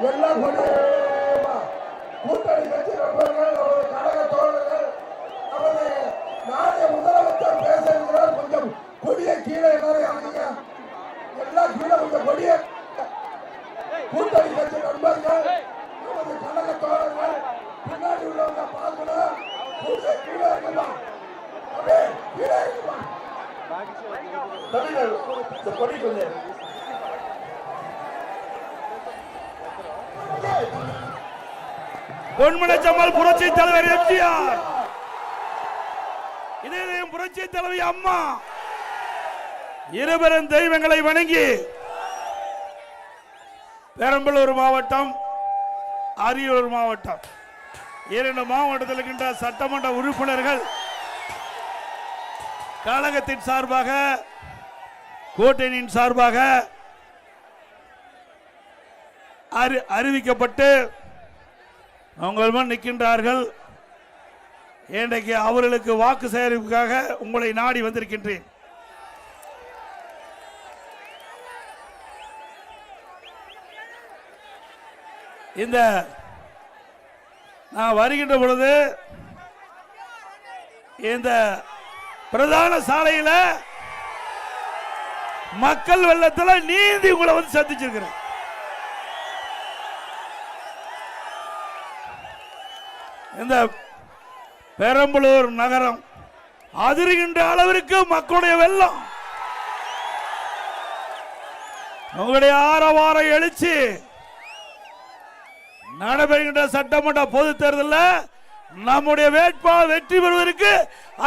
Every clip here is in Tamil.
எல்லாம் கூட்டணி கட்சி நண்பர்கள், நமது கழக தோழர்கள், நமது நாளைய முதலமைச்சர் பேச இருக்கிறார். கொஞ்சம் கொடியை கீழே எல்லாரும் இறங்குங்க. எல்லாம் கீழே கொஞ்சம் கொடியை. கூட்டணி கட்சி நண்பர்கள், நமது கழக தோழர்கள், பின்னாடி உள்ளவங்க பார்க்கணும். கொடியை கீழே இருக்குமா? அப்படியே கீழே இருக்குமா? கொடி கொஞ்சம் பொன்மனச்சம்மல் புரட்சி தலைவர் எம்ஜிஆர், இதயம் புரட்சி தலைவி அம்மா இருவரும் தெய்வங்களை வணங்கி பெரம்பலூர் மாவட்டம், அரியலூர் மாவட்டம், இரண்டு மாவட்டத்தில் இருக்கின்ற சட்டமன்ற உறுப்பினர்கள் கழகத்தின் சார்பாக, கூட்டணியின் சார்பாக அறிவிக்கப்பட்டு உங்கள் முன் நிற்கின்றார்கள். இன்றைக்கு அவர்களுக்கு வாக்கு சேகரிப்புக்காக உங்களை நாடி வந்திருக்கின்றேன். இந்த நான் வருகின்ற பொழுது இந்த பிரதான சாலையில் மக்கள் வெள்ளத்தில் நீந்தி உங்களை வந்து சந்திச்சிருக்கிறேன். இந்த பெரம்பலூர் நகரம் அதிர்கின்ற அளவிற்கு மக்களுடைய வெள்ளம், உங்களுடைய ஆரவார எழுச்சி நடைபெறுகின்ற சட்டமன்ற பொது தேர்தலில் நம்முடைய வேட்பாளர் வெற்றி பெறுவதற்கு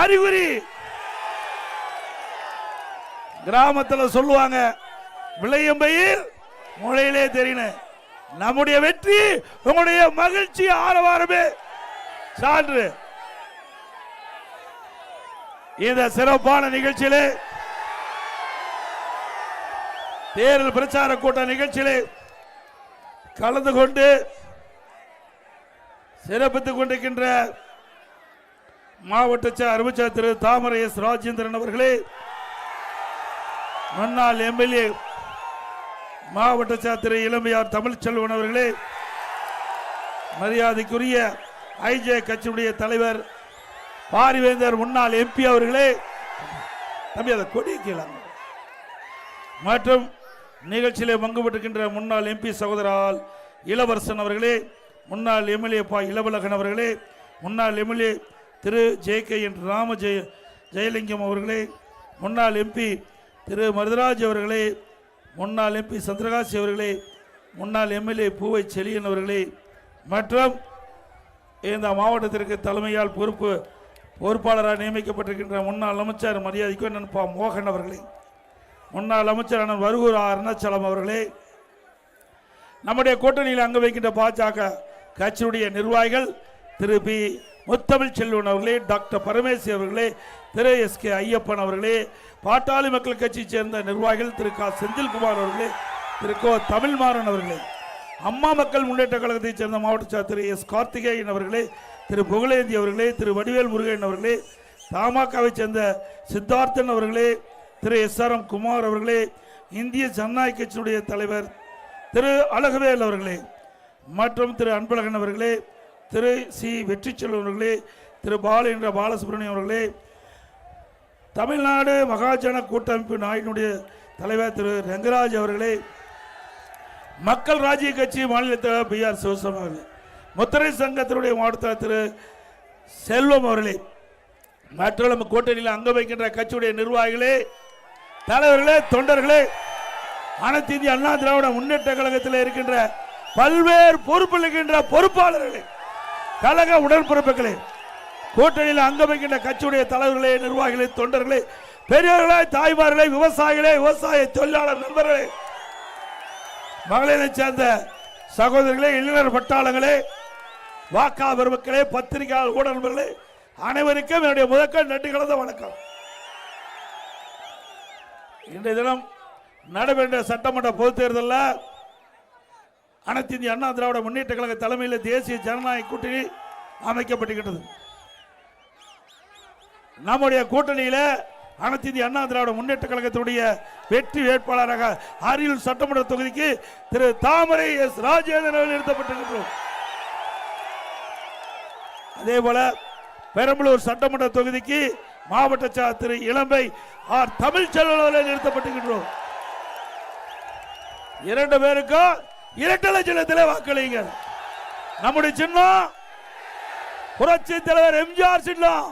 அறிகுறி. கிராமத்தில் சொல்லுவாங்க, விளையம்பயிர் முளையிலே தெரியணும். நம்முடைய வெற்றி உங்களுடைய மகிழ்ச்சி ஆரவாரமே சான்று. இந்த சிறப்பான நிகழ்ச்சியிலே, தேர்தல் பிரச்சார கூட்ட நிகழ்ச்சியிலே கலந்து கொண்டு சிறப்பித்துக் கொண்டிருக்கின்ற மாவட்ட அறிவிச்சர் திரு தாமரை எஸ் ராஜேந்திரன் அவர்களே, முன்னாள் எம்எல்ஏ மாவட்ட திரு இளமையார் தமிழ்ச்செல்வன் அவர்களே, மரியாதைக்குரிய ஐஜே கட்சியுடைய தலைவர் பாரிவேந்தர் முன்னாள் எம்பி அவர்களே, தம்பி அதை கொடிக்கலாம், மற்றும் நிகழ்ச்சியிலே பங்குபெற்றிருக்கின்ற முன்னாள் எம்பி சகோதரால் இளவரசன் அவர்களே, முன்னாள் எம்எல்ஏ பா இளவலகன் அவர்களே, முன்னாள் எம்எல்ஏ திரு ஜே.கே. என் ராம ஜெயலிங்கம் அவர்களே, முன்னாள் எம்பி திரு மருதராஜ் அவர்களே, முன்னாள் எம்பி சந்திரகாசி அவர்களே, முன்னாள் எம்எல்ஏ பூவை செலியன் அவர்களே, மற்றும் இந்த மாவட்டத்திற்கு தலைமையால் பொறுப்பாளராக நியமிக்கப்பட்டிருக்கின்ற முன்னாள் அமைச்சர் மரியாதைக்கு நண்பா மோகன் அவர்களே, முன்னாள் அமைச்சர் அண்ணன் வருகூர் அருணாச்சலம் அவர்களே, நம்முடைய கூட்டணியில் அங்கு வைக்கின்ற பாஜக கட்சியுடைய நிர்வாகிகள் திரு பி முத்தமிழ் செல்வன் அவர்களே, டாக்டர் பரமேசி அவர்களே, திரு எஸ்.கே. ஐயப்பன் அவர்களே, பாட்டாளி மக்கள் கட்சியை சேர்ந்த நிர்வாகிகள் திரு க. செந்தில்குமார் அவர்களே, திரு கோ. தமிழ்மாறன் அவர்களே, அம்மா மக்கள் முன்னேற்ற கழகத்தைச் சேர்ந்த மாவட்ட திரு எஸ். கார்த்திகேயன் அவர்களே, திரு புகழேந்தி அவர்களே, திரு வடிவேல் முருகன் அவர்களே, தமாகவை சேர்ந்த சித்தார்த்தன் அவர்களே, திரு எஸ்.ஆர்.எம். குமார் அவர்களே, இந்திய ஜனநாயக கட்சியுடைய தலைவர் திரு அழகுவேல் அவர்களே, மற்றும் திரு அன்பழகன் அவர்களே, திரு சி. வெற்றிச்செல்வன் அவர்களே, திரு பாலேந்திர பாலசுப்ரமணியம் அவர்களே, தமிழ்நாடு மகாஜன கூட்டமைப்பு நாயினுடைய தலைவர் திரு ரங்கராஜ் அவர்களே, மக்கள் ராஜ்ய கட்சி மாநில தலைவர் பி. ஆர். சிவசோமன் அவர்களே, முத்திரை சங்கத்தினுடைய மாவட்ட திரு செல்வம் அவர்களே, மற்ற நம்ம கூட்டணியில் அங்க வைக்கின்ற கட்சியுடைய நிர்வாகிகளே, தலைவர்களே, தொண்டர்களே, அனைத்து இந்திய அண்ணா திராவிட முன்னேற்ற கழகத்தில் இருக்கின்ற பல்வேறு பொறுப்பில் இருக்கின்ற பொறுப்பாளர்களே, கழக உடன்பிறப்புகளே, கூட்டணியில் அங்க வைக்கின்ற கட்சியுடைய தலைவர்களே, நிர்வாகிகளே, தொண்டர்களே, பெரியவர்களே, தாய்மார்களே, விவசாயிகளே, விவசாய தொழிலாளர் நண்பர்களே, மகளிரை சேர்ந்த சகோதரர்களே, இளைஞர் பட்டாளங்களே, வாக்கா பெருமக்களே, பத்திரிகையாளர் ஊடக நண்பர்களே, அனைவருக்கும் என்னுடைய முதற்கண் நன்றி கலந்த வணக்கம். இன்றைய தினம் நடைபெற்ற சட்டமன்ற பொதுத் தேர்தலில் அனைத்து இந்திய அண்ணா திராவிட முன்னேற்ற கழக தலைமையில் தேசிய ஜனநாயக கூட்டணி அமைக்கப்பட்டிருக்கிறது. நம்முடைய கூட்டணியில் அனைத்து இந்திய அண்ணா திராவிட முன்னேற்ற கழகத்தினுடைய வெற்றி வேட்பாளராக அரியலூர் சட்டமன்ற தொகுதிக்கு திரு தாமரை எஸ் ராஜேந்திரன் அவர்கள் நிறுத்தப்பட்டிருக்கிறோம். அதே போல பெரம்பலூர் சட்டமன்ற தொகுதிக்கு மாவட்ட செயலாளர் திரு இளம்பை ஆர் தமிழ்ச்செல்வன் அவர்கள் நிறுத்தப்பட்டிருக்கிறோம். 2 பேருக்கும் இரட்டை சின்னத்தில் வாக்களியுங்கள். நம்முடைய சின்னம் புரட்சி தலைவர் எம்ஜிஆர் சின்னம்,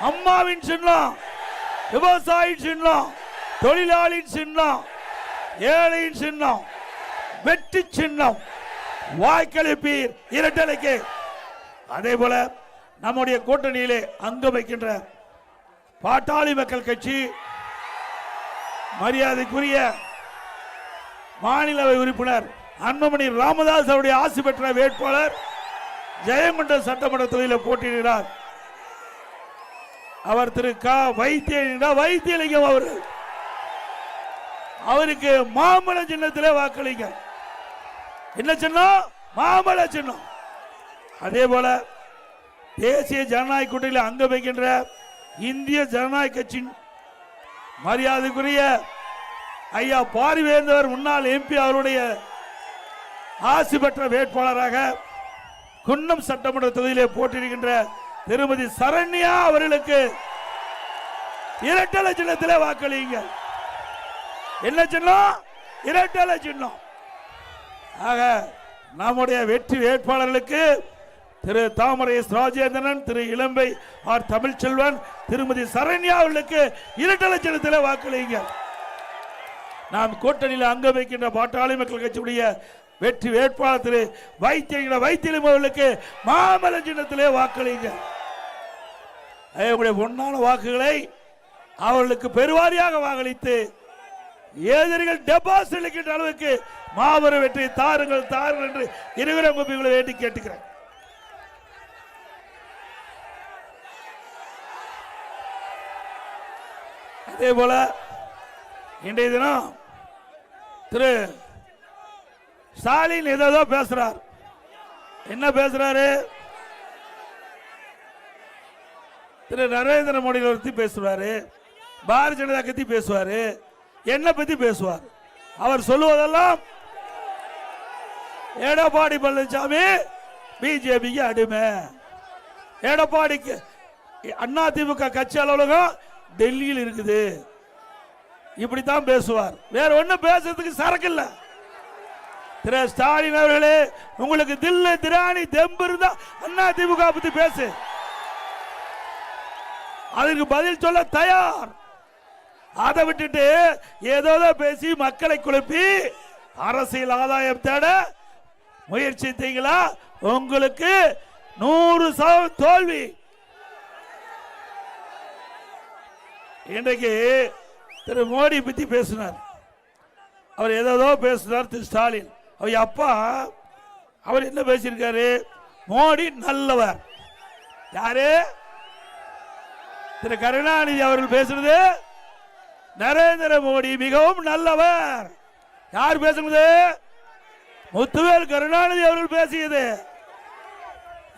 அம்மாவின் சின்னம், விவசாயி சின்னம், தொழிலாளியின் சின்னம், ஏழையின் சின்னம், வெற்றி சின்னம். வாக்களிப்பீர் இரட்டலைக்கு. அதே போல நம்முடைய கூட்டணியிலே அங்கம் வைக்கின்ற பாட்டாளி மக்கள் கட்சி மரியாதைக்குரிய மாநிலவை உறுப்பினர் அன்புமணி ராமதாஸ் அவருடைய ஆசி பெற்ற வேட்பாளர் ஜெயமண்டல் சட்டமன்ற தொகுதியில் போட்டியிடுகிறார். அவர் திரு க வைத்தியலிங்கம் அவர்கள். அவருக்கு மாம்பழ சின்னத்திலே வாக்களிங்க. என்ன சின்னம்? மாம்பழ சின்னம். அதே போல தேசிய ஜனநாயக கூட்டணியில் அங்கம் வைக்கின்ற இந்திய ஜனநாயக கட்சியின் மரியாதைக்குரிய ஐயா பாரிவேந்தர் முன்னாள் எம்பி அவருடைய ஆசி பெற்ற வேட்பாளராக குன்னம் சட்டமன்ற தொகுதியிலே போட்டியிடுகின்ற திருமதி சரண்யா அவர்களுக்கு இரட்டை சின்னத்திலே வாக்களியுங்க. என்ன சின்னம்? இரட்டை சின்னம். ஆக நம்முடைய வெற்றி வேட்பாளர்களுக்கு திரு தாமரை எஸ் ராஜேந்திரன், திரு இளம்பை ஆர் தமிழ்ச்செல்வன், திருமதி சரண்யா அவர்களுக்கு இரட்டை சின்னத்திலே வாக்களியுங்க. நாம் கூட்டணியில் அங்க வைக்கின்ற பாட்டாளி மக்கள் கட்சியுடைய வெற்றி வேட்பாளர் திரு வைத்தியலிங்கம் அவர்களுக்கு மாமல சின்னத்திலே வாக்களிங்க. பொன்னான வாக்குகளை அவர்களுக்கு பெருவாரியாக வாக்களித்து எதிரிகள் டெபாசிட் அளிக்கின்ற அளவுக்கு மாபெரும் வெற்றி தாருங்கள் தாருங்கள் என்று இருவரும் கோப்பிகளை வேண்டி கேட்டுக்கிறேன். அதே போல இன்றைய தினம் திரு ஸ்டாலின் ஏதோ பேசுறார். என்ன பேசுறாரு? திரு நரேந்திர மோடி பத்தி பேசுவாரு, பாரதிய ஜனதா பத்தி பேசுவாரு, என்ன பத்தி பேசுவார். அவர் சொல்லுவதெல்லாம் எடப்பாடி பழனிசாமி பிஜேபிக்கு அடிமை, எடப்பாடிக்கு அதிமுக கட்சி அலுவலகம் டெல்லியில் இருக்குது, இப்படித்தான் பேசுவார். வேற ஒன்னும் பேசுறதுக்கு சரக்கு இல்ல. திரு ஸ்டாலின் அவர்களே, உங்களுக்கு தில்லு திராணி தெம்பு இருந்தா அதிமுக பத்தி பேசு, அதுக்கு பதில் சொல்ல தயார். அதை விட்டுட்டு ஏதோ பேசி மக்களை குழப்பி அரசியல் ஆதாயம் தேட முயற்சித்தீங்களா? உங்களுக்கு 100% தோல்வி. இன்றைக்கு திரு மோடி பத்தி பேசினார். அவர் ஏதோ பேசினார். திரு ஸ்டாலின் அவர் அப்பா அவர் என்ன பேசியிருக்காரு? மோடி நல்லவர். யாரு? திரு கருணாநிதி அவர்கள் பேசுறது நரேந்திர மோடி மிகவும் நல்லவர். யார் பேசுறது? முத்துவேல் கருணாநிதி அவர்கள் பேசியது.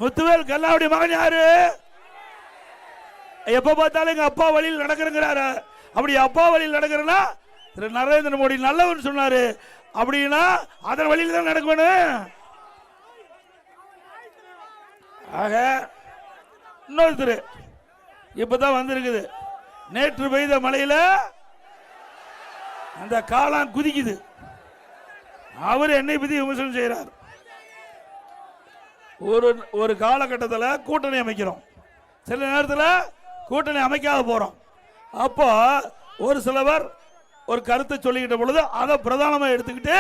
முத்துவேல் கருணாநிதி மகன் யாரு? எப்ப பார்த்தாலும் எங்க அப்பா வழியில் நடக்கிறாரு. அப்படி அப்பா வழியில் நடக்கிறனா திரு நரேந்திர மோடி நல்லவன் சொன்னாரு. அப்படின்னா அதன் வழியில் தான் நடக்கணும். ஆக இன்னொருத்தர் இப்பதான் வந்திருக்குது. நேற்று பெய்த மழையில அந்த காலம் குதிக்குது. அவர் என்னை பத்தி விமர்சனம் செய்யறார். ஒரு காலகட்டத்தில் கூட்டணி அமைக்கிறோம், சில நேரத்தில் கூட்டணி அமைக்காத போறோம். அப்போ ஒரு சிலவர் ஒரு கருத்தை சொல்லிக்கிட்ட பொழுது அதை பிரதானமாக எடுத்துக்கிட்டு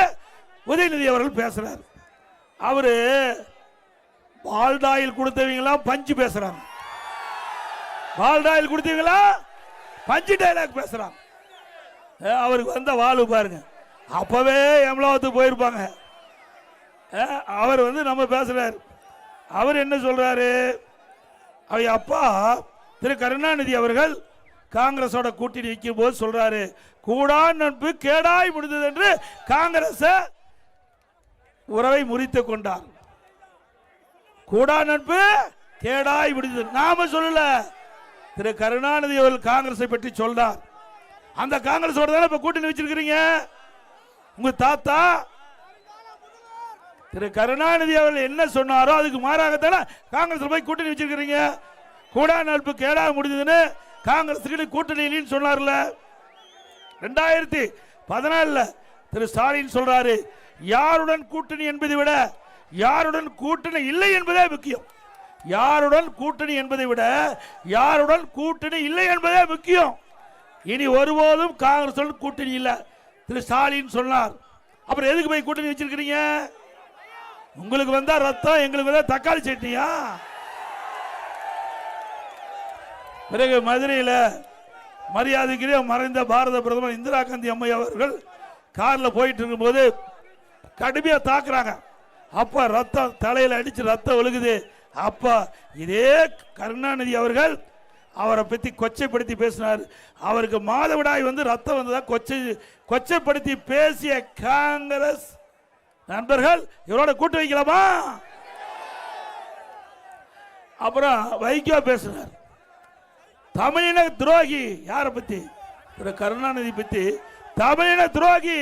உதயநிதி அவர்கள் பேசுறார். அவரு பால்டாயில் கொடுத்தவங்களா பஞ்சு பேசுறாங்க, பால்டாயில் கொடுத்தவங்களா பஞ்சு டைலாக் பேசுறாங்க. அவருக்கு வந்த வாழ்வு பாருங்க. அப்பவே எம்லாவத்துக்கு போயிருப்பாங்க. அவர் நம்ம பேசுறாரு. அவர் என்ன சொல்றாரு? அவர் அப்பா திரு கருணாநிதி அவர்கள் காங்கிரஸோட கூட்டணி வைக்கும் போது சொல்றாரு, கூடா நட்பு கேடாய் முடிந்தது என்று காங்கிரஸ் உறவை முறித்து கொண்டார். கூடா நட்பு கேடாய் முடிந்தது நாம சொல்லல, திரு கருணாநிதி அவர்கள் காங்கிரஸை பற்றி சொல்றார். அந்த காங்கிரஸோட தானே இப்ப கூட்டணி வச்சிருக்கிறீங்க. உங்க தாத்தா திரு கருணாநிதி அவர்கள் என்ன சொன்னாரோ அதுக்கு மாறாகத்தானே காங்கிரஸ் போய் கூட்டணி வச்சிருக்கிறீங்க. கூடா நட்பு கேடா முடிஞ்சதுன்னு காங்கிரஸ் கூட்டணி சொன்னார்ல. 2014 திரு ஸ்டாலின் சொல்றாரு, யாருடன் கூட்டணி என்பதை விட யாருடன் கூட்டணி இல்லை என்பதே முக்கியம். யாருடன் கூட்டணி என்பதை விட யாருடன் கூட்டணி இல்லை என்பதே முக்கியம். இனி ஒருபோதும் காங்கிரஸ் கூட்டணி இல்லை திரு ஸ்டாலின் சொன்னார். அப்புறம் எதுக்கு போய் கூட்டணி வச்சிருக்கிறீங்க? உங்களுக்கு வந்தா ரத்தம், எங்களுக்கு வந்தா தக்காளி சட்னியா? பிறகு மதுரையில் மரியாதைக்குரிய மறைந்த பாரத பிரதமர் இந்திரா காந்தி அம்மை அவர்கள் காரில் போயிட்டு இருக்கும்போது கடுமையா தாக்குறாங்க. அப்ப ரத்தம் தலையில அடிச்சு ரத்தம் ஒழுகுது. அப்ப இதே கருணாநிதி அவர்கள் அவரை பத்தி கொச்சைப்படுத்தி பேசினார். அவருக்கு மாதவிடாய் ரத்தம் வந்ததா கொச்சைப்படுத்தி பேசிய காங்கிரஸ் நண்பர்கள் இவரோட கூட்டு வைக்கலாமா? அப்புறம் வைகோ பேசினார், தமிழின துரோகி. யாரை பத்தி? திரு கருணாநிதி பத்தி. தமிழின துரோகி,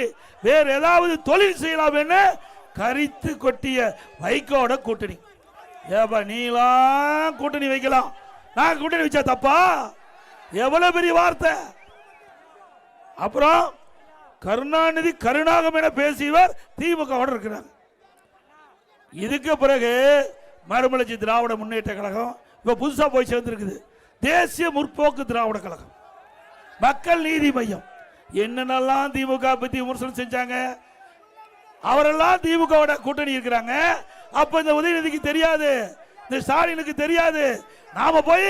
வேற ஏதாவது தொழில் செய்யலாம் என்று கரித்து கொட்டிய வைகோட கூட்டணி. ஏப்பா நீலாம் கூட்டணி வைக்கலாம், நான் கூட்டணி வச்சா தப்பா? எவ்வளவு பெரிய வார்த்தை! அப்புறம் கருணாநிதி கருணாகம் என பேசியவர் திமுக இருக்கிறார். இதுக்கு பிறகு மறுமலர்ச்சி திராவிட முன்னேற்ற கழகம் இப்ப புதுசா போய் சேர்ந்திருக்குது. தேசிய முற்போக்கு திராவிட கழகம், மக்கள் நீதி மையம். என்னென்னலாம் திமுக பத்தி விமர்சனம் செஞ்சாங்க, அவரெல்லாம் திமுக கூட்டணி இருக்கிறாங்க. அப்ப இந்த உதயநிதிக்கு தெரியாது, இந்த ஸ்டாலினுக்கு தெரியாது. நாம போய்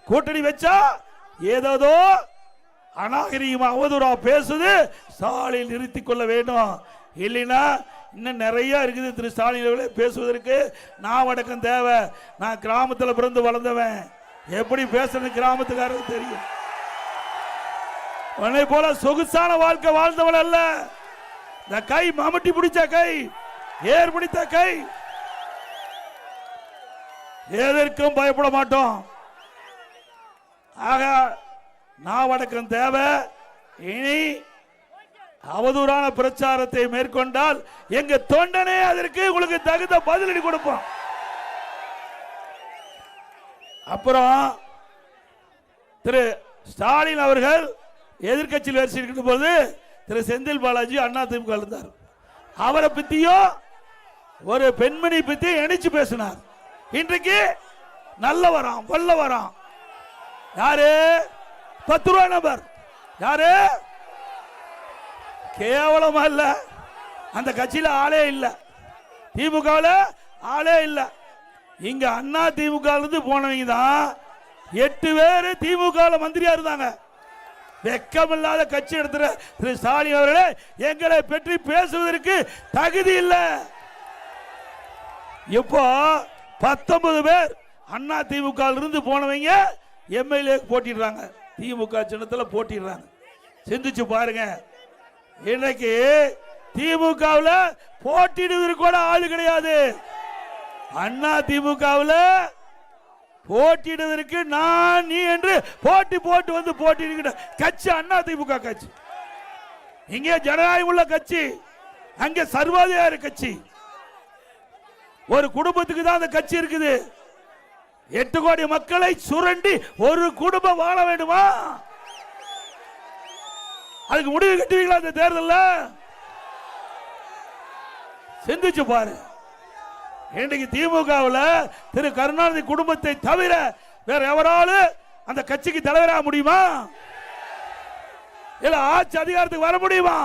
கூட்டணி வச்சா ஏதோ அநாகரிகமா அவதூறா பேசுது, ஸ்டாலின் நிறுத்திக் கொள்ள வேண்டும். இல்லைன்னா இன்னும் நிறைய இருக்குது திரு ஸ்டாலின் பேசுவதற்கு. நான் வடக்கம் தேவை. நான் கிராமத்தில் பிறந்து வளர்ந்தவன், எப்படி பேசுறது கிராமத்துக்காரருக்கு தெரியும். உன்னை போல சொகுசான வாழ்க்கை வாழ்ந்தவன் அல்ல. இந்த கை மம்முட்டி பிடிச்ச கை, ஏர் பிடித்த கை. எதற்கும் பயப்பட மாட்டோம். ஆக நான் வடக்கம் தேவை. இனி அவதூறான பிரச்சாரத்தை மேற்கொண்டால் எங்க தொண்டனே அதற்கு உங்களுக்கு தகுந்த பதிலடி கொடுப்போம். அப்புறம் திரு ஸ்டாலின் அவர்கள் எதிர்கட்சியில் வரிசை போது திரு செந்தில் பாலாஜி அண்ணா திமுக இருந்தார். அவரை பத்தியும் ஒரு பெண்மணி பத்தி இணைச்சு பேசினார். இன்றைக்கு நல்ல வரான் வல்ல வரான். யாரு? 10 ரூபாய் நபர். யாரு? கேவலமா இல்ல, அந்த கட்சியில ஆளே இல்ல, திமுக ஆளே இல்ல. இங்க அண்ணா திமுக இருந்து போனவங்க தான் 8 பேர் திமுக மந்திரியா இருந்தாங்க. வெக்கமில்லாத கட்சி எடுத்துற திரு ஸ்டாலின் அவர்களே, எங்களை பற்றி பேசுவதற்கு தகுதி இல்லை. இப்போ 19 பேர் அண்ணா திமுக இருந்து போனவங்க எம்எல்ஏ போட்டிடுறாங்க, திமுக சின்னத்தில் போட்டிடுறாங்க. சிந்திச்சு பாருங்க. இன்னைக்கு திமுகவில் போட்டிடுவதற்கு கூட ஆளு கிடையாது. அண்ணா திமுகவில் போட்டிடுவதற்கு நான் நீ என்று போட்டி போட்டு போட்டியிடுகிற கட்சி அண்ணா திமுக கட்சி. இங்கே ஜனநாயகம் உள்ள கட்சி, அங்கே சர்வாதிகார கட்சி. ஒரு குடும்பத்துக்கு தான் அந்த கட்சி இருக்குது. 8 கோடி மக்களை சுரண்டி ஒரு குடும்பம் வாழ வேண்டுமா? அதுக்கு முடிவு கட்டுவீங்களா இந்த தேர்தலில்? சிந்திச்சு பாரு. இன்றைக்கு திமுகவில் திரு கருணாநிதி குடும்பத்தை தவிர வேற எவராலும் அந்த கட்சிக்கு தலைவராக முடியுமா? இல்ல ஆட்சி அதிகாரத்துக்கு வர முடியுமா?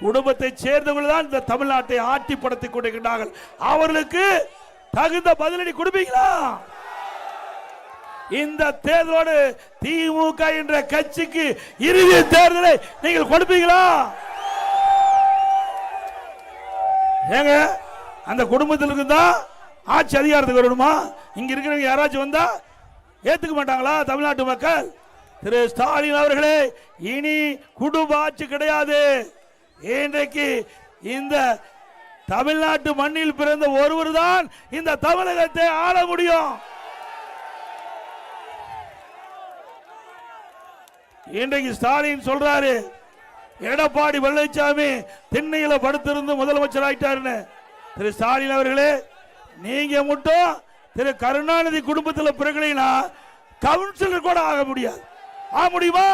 குடும்பத்தை சேர்ந்தவர்கள் தான் இந்த தமிழ்நாட்டை ஆட்டி படுத்திக் கொண்டிருக்கிறார்கள். அவர்களுக்கு தகுந்த பதிலடி கொடுப்பீங்களா? இந்த தேர்தலோடு திமுக என்ற கட்சிக்கு இறுதி தேர்தலை நீங்கள் கொடுப்பீங்களா? ஏங்க அந்த குடும்பத்தில் இருந்தா ஆட்சி அதிகாரத்துக்கு வரணுமா? இங்க இருக்கிறவங்க யாராச்சும் வந்தா ஏத்துக்க மாட்டாங்களா தமிழ்நாட்டு மக்கள்? திரு ஸ்டாலின் அவர்களே, இனி குடும்ப ஆட்சி கிடையாது. இன்றைக்கு இந்த தமிழ்நாட்டு மண்ணில் பிறந்த ஒருவர் தான் இந்த தமிழகத்தை ஆள முடியும். இன்றைக்கு ஸ்டாலின் சொல்றாரு எடப்பாடி பழனிசாமி திண்ணையில படுத்திருந்து முதலமைச்சர் ஆயிட்டாருன்னு. திரு ஸ்டாலின் அவர்களே, நீங்க மட்டும் திரு கருணாநிதி குடும்பத்தில் பிறகுனா கவுன்சிலர் கூட ஆக முடியாது. ஆக முடியுமா?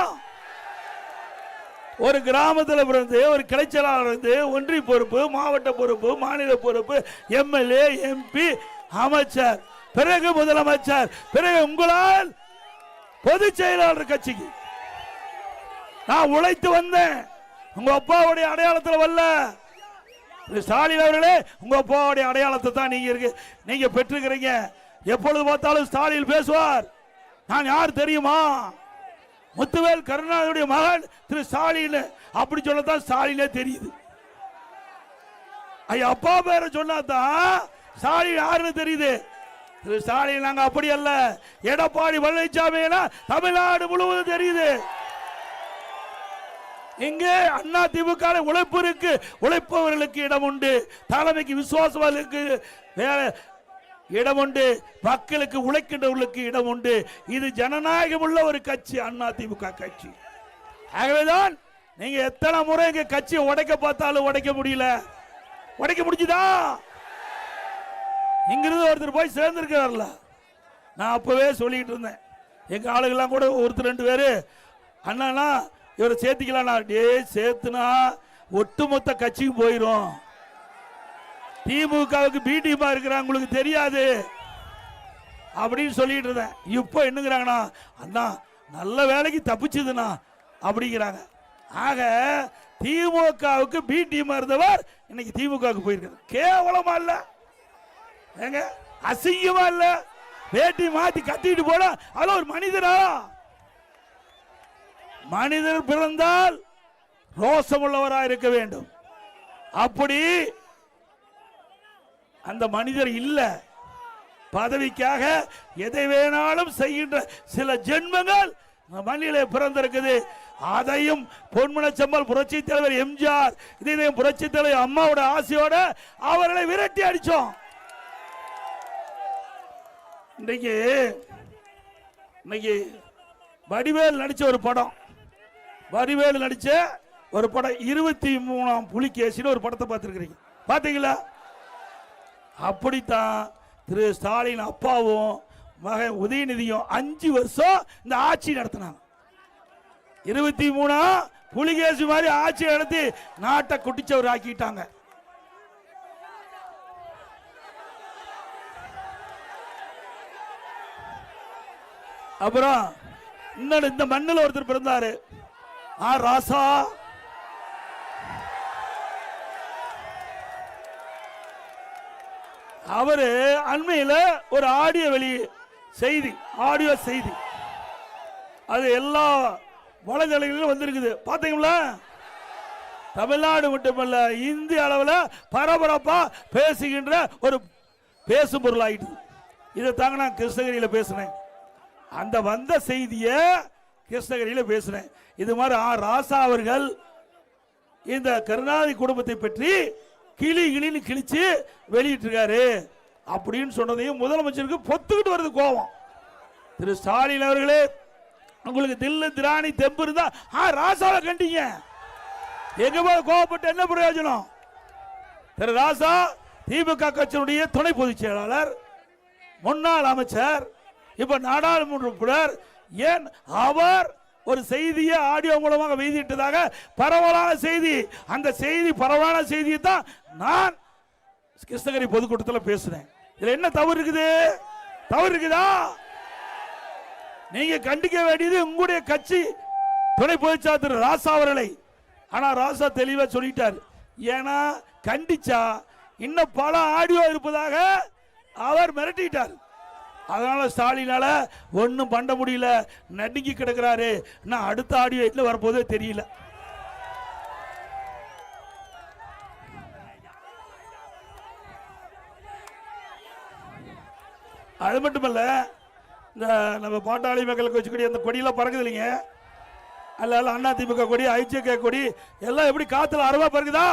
ஒரு கிராமத்தில் பிறந்து ஒரு கிளைச்சலாளர் இருந்து ஒன்றிய பொறுப்பு, மாவட்ட பொறுப்பு, மாநில பொறுப்பு, எம்எல்ஏ, எம்பி, அமைச்சர், பிறகு முதலமைச்சர், பிறகு உங்களால் பொதுச் செயலாளர் கட்சிக்கு நான் உழைத்து வந்தேன். உங்க அப்பாவுடைய அடையாளத்தில் வரல. ஸ்டாலின் அவர்களே, உங்க அப்பாவுடைய அடையாளத்தை தான் நீங்க பெற்றுக்கிறீங்க. எப்பொழுது பார்த்தாலும் ஸ்டாலின் பேசுவார். நான் யார் தெரியுமா? முத்துவேல் கருணாநிதியுடைய மகன் திரு ஸ்டாலின். அப்படி சொல்லத்தான் ஸ்டாலினே தெரியுது. அப்பா பேரை சொன்னாதான் ஸ்டாலின் யாருன்னு தெரியுது. திரு ஸ்டாலின் நாங்க அப்படி அல்ல. எடப்பாடி பழனிசாமி தமிழ்நாடு முழுவதும் தெரியுது. இங்கே அண்ணா திமுக உழைப்பு இருக்கு, உழைப்பவர்களுக்கு இடம் உண்டு, தலைமைக்கு விசுவாசங்களுக்கு இடம் உண்டு, மக்களுக்கு உழைக்கின்றவர்களுக்கு இடம் உண்டு. இது ஜனநாயகம் உள்ள ஒரு கட்சி அண்ணா திமுக கட்சி. ஆகவேதான் நீங்க எத்தனை முறை இங்க கட்சியை உடைக்க பார்த்தாலும் உடைக்க முடியல. உடைக்க முடிஞ்சுதா? இங்கிருந்து ஒருத்தர் போய் சேர்ந்திருக்கிறார்ல. நான் அப்பவே சொல்லிட்டு இருந்தேன். எங்க ஆளுகள்லாம் கூட ஒருத்தர் ரெண்டு பேரு அண்ணா இவரை சேர்த்துக்கலாம், சேர்த்துனா ஒட்டுமொத்த கட்சிக்கு போயிரும். திமுகவுக்கு பி டீமா இருக்கிறாங்க, உங்களுக்கு தெரியாது அப்படின்னு சொல்லிட்டு இருந்தேன். இப்போ என்னங்கிறாங்கண்ணா, அண்ணா நல்ல வேலைக்கு தப்பிச்சுதுண்ணா அப்படிங்கிறாங்க. ஆக திமுகவுக்கு பி டீமா இருந்தவர் இன்னைக்கு திமுகவுக்கு போயிருக்காரு. கேவலமா இல்ல? ஏங்க அசிங்கமா இல்ல? வேட்டி மாத்தி கட்டிட்டு போன அது ஒரு மனிதரா? மனிதர் பிறந்தால் ரோசமுள்ளவராக இருக்க வேண்டும். அப்படி அந்த மனிதர் இல்ல. பதவிக்காக எதை வேணாலும் செய்கின்ற சில ஜென்மங்கள் மண்ணிலே பிறந்திருக்குது. அதையும் பொன்மனச்செம்மல் புரட்சி தலைவர் எம்ஜிஆர், இதையும் புரட்சி தலைவர் அம்மாவோட ஆசையோட அவர்களை விரட்டி அடிச்சோம். இன்னைக்கு வடிவேல் நடிச்ச ஒரு படம், வடிவேலு நடிச்ச ஒரு படம் 23ஆம் புலிகேசின்னு ஒரு படத்தை பார்த்திருக்கிறீங்க, பாத்தீங்களா? அப்படித்தான் திரு ஸ்டாலின் அப்பாவும் மகன் உதயநிதியும் 5 வருஷம் இந்த ஆட்சி நடத்தினாங்க. 23ஆம் புலிகேசி மாதிரி ஆட்சி நடத்தி நாட்டை குட்டிச்சவர் ஆக்கிட்டாங்க. அப்புறம் இன்னொரு இந்த மண்ணில் ஒருத்தர் பிறந்தாரு, ராசா. அவரு அண்மையில் ஒரு ஆடியோ செய்தி அது எல்லா வலைதளங்களிலும் வந்திருக்குது, பாத்தீங்களா? தமிழ்நாடு மட்டுமல்ல, இந்திய அளவில் பரபரப்பா பேசுகின்ற ஒரு பேசும் பொருள் ஆயிட்டு. இதை தாங்க நான் கிருஷ்ணகிரியில் பேசினேன். அந்த வந்த செய்தியை கிருஷ்ணகிரியில் பேசினேன். இது மாதிரி ராசா அவர்கள் இந்த கருணாநிதி குடும்பத்தை பற்றி கிளின்னு கிழிச்சு வெளியிட்டு இருக்காரு அப்படின்னு சொன்னதையும் முதலமைச்சருக்கு பொத்துக்கிட்டு வருது கோபம். திரு ஸ்டாலின் அவர்களே, உங்களுக்கு தில்லு திராணி தெம்பு இருந்தா ராசாவை கண்டீங்க, எங்க போய் கோபப்பட்டு என்ன பிரயோஜனம்? திரு ராசா திமுக கட்சியினுடைய துணை பொதுச் செயலாளர், முன்னாள் அமைச்சர், இப்ப நாடாளுமன்ற உறுப்பினர். ஏன் அவர் ஒரு செய்தியை ஆடியோ மூலமாக வெளியிட்டதாக பரவலான செய்தி, அந்த செய்தி பரவலான செய்தியை தான் நான் கிருஷ்ணகிரி பொதுக்கூட்டத்தில் பேசுறேன். இதுல என்ன தவறு இருக்குது? தவறு இருக்குதா? நீங்க கண்டிக்க வேண்டியது உங்களுடைய கட்சி துணை பொதுச்செயலாளர் திரு ராசா அவர்களை. ஆனா ராசா தெளிவா சொல்லிட்டார். ஏன்னா கண்டிச்சா இன்னும் பல ஆடியோ இருப்பதாக அவர் மிரட்டிட்டார். அதனால ஸ்டாலினால ஒன்னும் பண்ண முடியல, நடுங்கி கிடக்கிறாரு. நான் அடுத்த ஆடியோ எட்ல வரப்போதே தெரியல. அது மட்டுமல்ல, இந்த நம்ம பாட்டாளி மக்களுக்கு வச்சுக்கூடிய அந்த கொடியெல்லாம் பறக்குது இல்லைங்க, அல்ல அண்ணா திமுக கொடி, ஐஜேகே கொடி எல்லாம் எப்படி காத்துல அறவா பறக்குதா?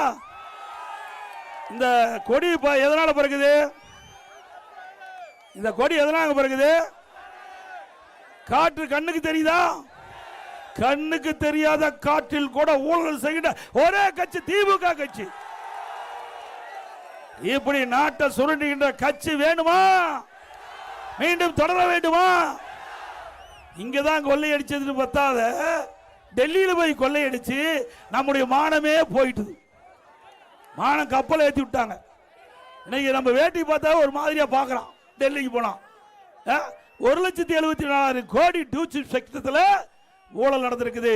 இந்த கொடி எதனால பறக்குது? இந்த கொடி எதனால பறக்குது? காற்று கண்ணுக்கு தெரியுதா? கண்ணுக்கு தெரியாத காற்றில் கூட ஊழல் செய்கிற ஒரே கட்சி திமுக கட்சி. இப்படி நாட்டை சுரண்டுகின்ற கட்சி வேணுமா? மீண்டும் தொடர வேண்டுமா? இங்கதான் கொள்ளையடிச்சதுன்னு பத்தாத, டெல்லியில போய் கொள்ளையடிச்சு நம்முடைய மானமே போயிட்டு, மானம் கப்பலை ஏற்றி விட்டாங்க. இன்னைக்கு நம்ம வேட்டி பார்த்தா ஒரு மாதிரியா பார்க்கறான். டெல்லிக்கு போனா 1,74,000 கோடி டூச்சி செக்டத்துல ஊழல் நடந்திருக்குது.